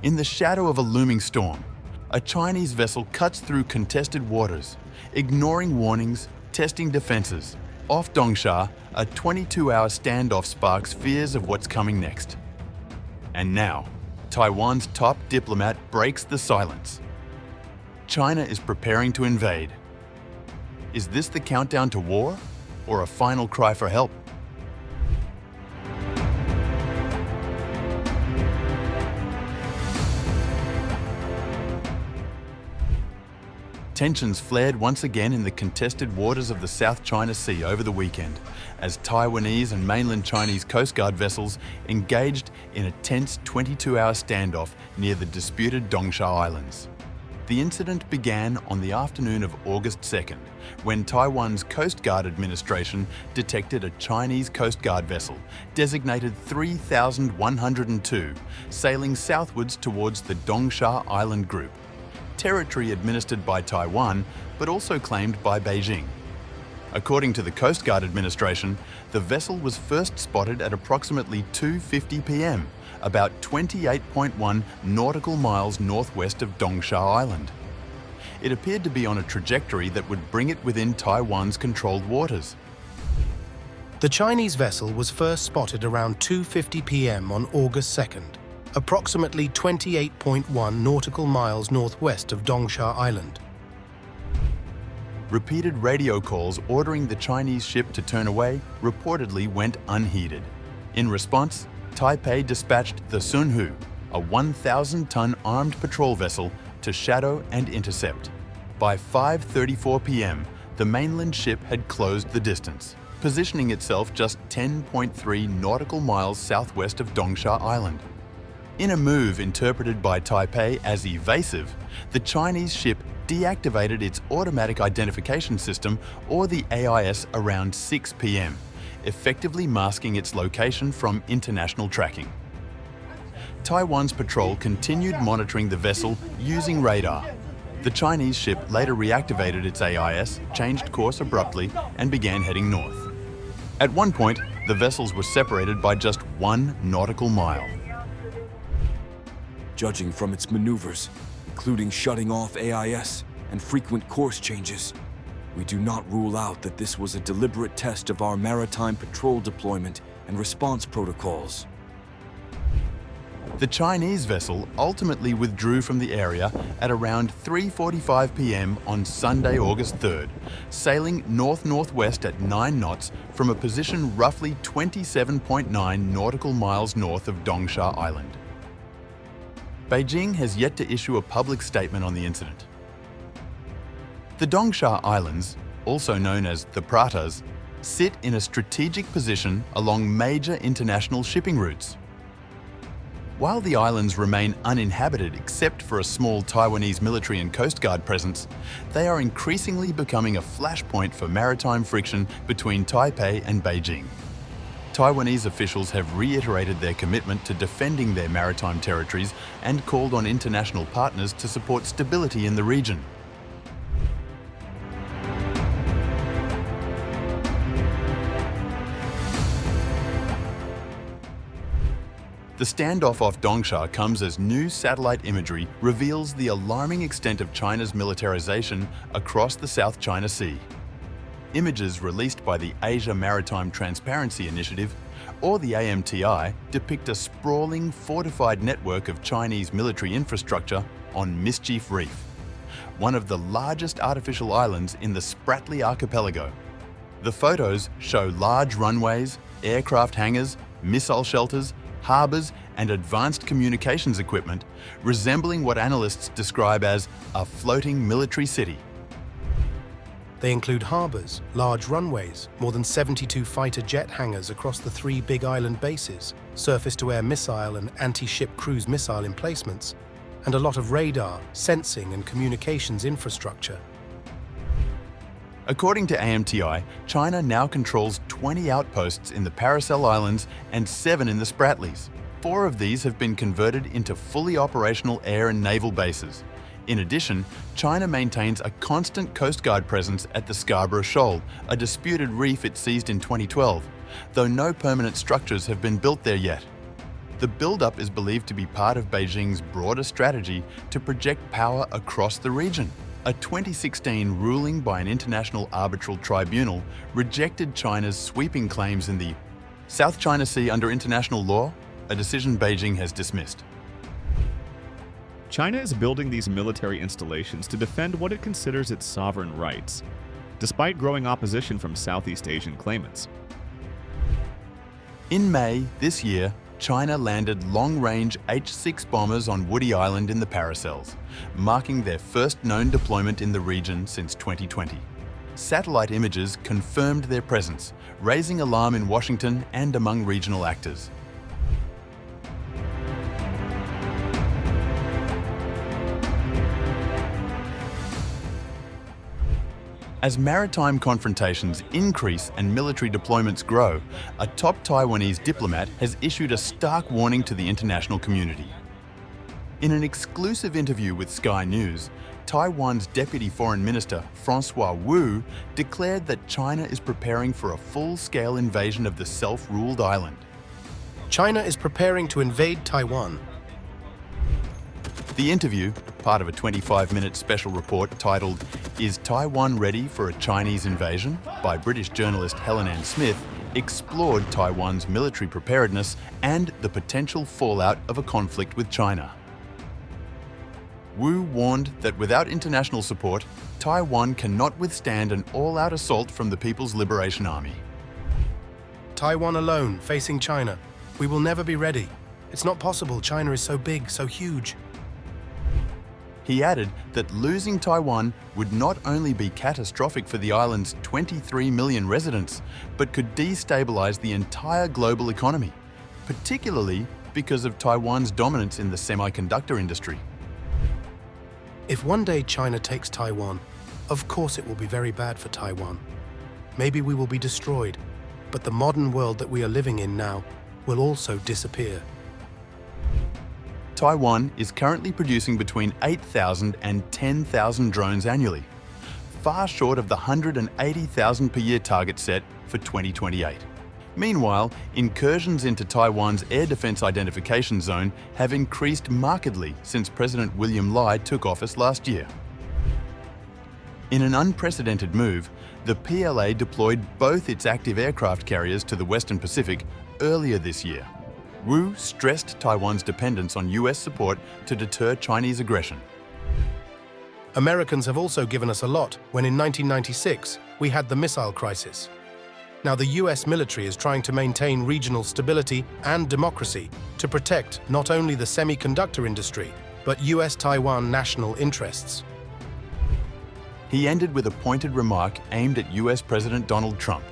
In the shadow of a looming storm, a Chinese vessel cuts through contested waters, ignoring warnings, testing defenses. Off Dongsha, a 22-hour standoff sparks fears of what's coming next. And now, Taiwan's top diplomat breaks the silence. China is preparing to invade. Is this the countdown to war, or a final cry for help? Tensions flared once again in the contested waters of the South China Sea over the weekend, as Taiwanese and mainland Chinese coastguard vessels engaged in a tense 22-hour standoff near the disputed Dongsha Islands. The incident began on the afternoon of August 2nd, when Taiwan's Coast Guard administration detected a Chinese Coast Guard vessel, designated 3102, sailing southwards towards the Dongsha Island group, territory administered by Taiwan, but also claimed by Beijing. According to the Coast Guard administration, the vessel was first spotted at approximately 2:50 p.m., about 28.1 nautical miles northwest of Dongsha Island. It appeared to be on a trajectory that would bring it within Taiwan's controlled waters. The Chinese vessel was first spotted around 2:50 p.m. on August 2nd, approximately 28.1 nautical miles northwest of Dongsha Island. Repeated radio calls ordering the Chinese ship to turn away reportedly went unheeded. In response, Taipei dispatched the Sunhu, a 1,000-ton armed patrol vessel, to shadow and intercept. By 5:34 p.m., the mainland ship had closed the distance, positioning itself just 10.3 nautical miles southwest of Dongsha Island. In a move interpreted by Taipei as evasive, the Chinese ship deactivated its automatic identification system, or the AIS, around 6 p.m., effectively masking its location from international tracking. Taiwan's patrol continued monitoring the vessel using radar. The Chinese ship later reactivated its AIS, changed course abruptly, and began heading north. At one point, the vessels were separated by just 1 nautical mile. Judging from its maneuvers, including shutting off AIS and frequent course changes, we do not rule out that this was a deliberate test of our maritime patrol deployment and response protocols. The Chinese vessel ultimately withdrew from the area at around 3:45 p.m. on Sunday, August 3rd, sailing north-northwest at 9 knots from a position roughly 27.9 nautical miles north of Dongsha Island. Beijing has yet to issue a public statement on the incident. The Dongsha Islands, also known as the Pratas, sit in a strategic position along major international shipping routes. While the islands remain uninhabited except for a small Taiwanese military and Coast Guard presence, they are increasingly becoming a flashpoint for maritime friction between Taipei and Beijing. Taiwanese officials have reiterated their commitment to defending their maritime territories and called on international partners to support stability in the region. The standoff off Dongsha comes as new satellite imagery reveals the alarming extent of China's militarization across the South China Sea. Images released by the Asia Maritime Transparency Initiative, or the AMTI, depict a sprawling, fortified network of Chinese military infrastructure on Mischief Reef, one of the largest artificial islands in the Spratly Archipelago. The photos show large runways, aircraft hangars, missile shelters, harbours and advanced communications equipment, resembling what analysts describe as a floating military city. They include harbours, large runways, more than 72 fighter jet hangars across the 3 big island bases, surface-to-air missile and anti-ship cruise missile emplacements, and a lot of radar, sensing and communications infrastructure. According to AMTI, China now controls 20 outposts in the Paracel Islands and 7 in the Spratlys. 4 of these have been converted into fully operational air and naval bases. In addition, China maintains a constant Coast Guard presence at the Scarborough Shoal, a disputed reef it seized in 2012, though no permanent structures have been built there yet. The build-up is believed to be part of Beijing's broader strategy to project power across the region. A 2016 ruling by an international arbitral tribunal rejected China's sweeping claims in the South China Sea under international law, a decision Beijing has dismissed. China is building these military installations to defend what it considers its sovereign rights, despite growing opposition from Southeast Asian claimants. In May this year, China landed long-range H-6 bombers on Woody Island in the Paracels, marking their first known deployment in the region since 2020. Satellite images confirmed their presence, raising alarm in Washington and among regional actors. As maritime confrontations increase and military deployments grow, a top Taiwanese diplomat has issued a stark warning to the international community. In an exclusive interview with Sky News, Taiwan's Deputy Foreign Minister Francois declared that China is preparing for a full-scale invasion of the self-ruled island. China is preparing to invade Taiwan. The interview, part of a 25-minute special report titled "Is Taiwan Ready for a Chinese Invasion?" by British journalist Helen Ann Smith, explored Taiwan's military preparedness and the potential fallout of a conflict with China. Wu warned that without international support, Taiwan cannot withstand an all-out assault from the People's Liberation Army. Taiwan alone, facing China. We will never be ready. It's not possible. China is so big, so huge. He added that losing Taiwan would not only be catastrophic for the island's 23 million residents, but could destabilize the entire global economy, particularly because of Taiwan's dominance in the semiconductor industry. If one day China takes Taiwan, of course it will be very bad for Taiwan. Maybe we will be destroyed, but the modern world that we are living in now will also disappear. Taiwan is currently producing between 8,000 and 10,000 drones annually, far short of the 180,000 per year target set for 2028. Meanwhile, incursions into Taiwan's air defense identification zone have increased markedly since President William Lai took office last year. In an unprecedented move, the PLA deployed both its active aircraft carriers to the Western Pacific earlier this year. Wu stressed Taiwan's dependence on US support to deter Chinese aggression. Americans have also given us a lot when in 1996 we had the missile crisis. Now the US military is trying to maintain regional stability and democracy to protect not only the semiconductor industry, but US-Taiwan national interests. He ended with a pointed remark aimed at US President Donald Trump.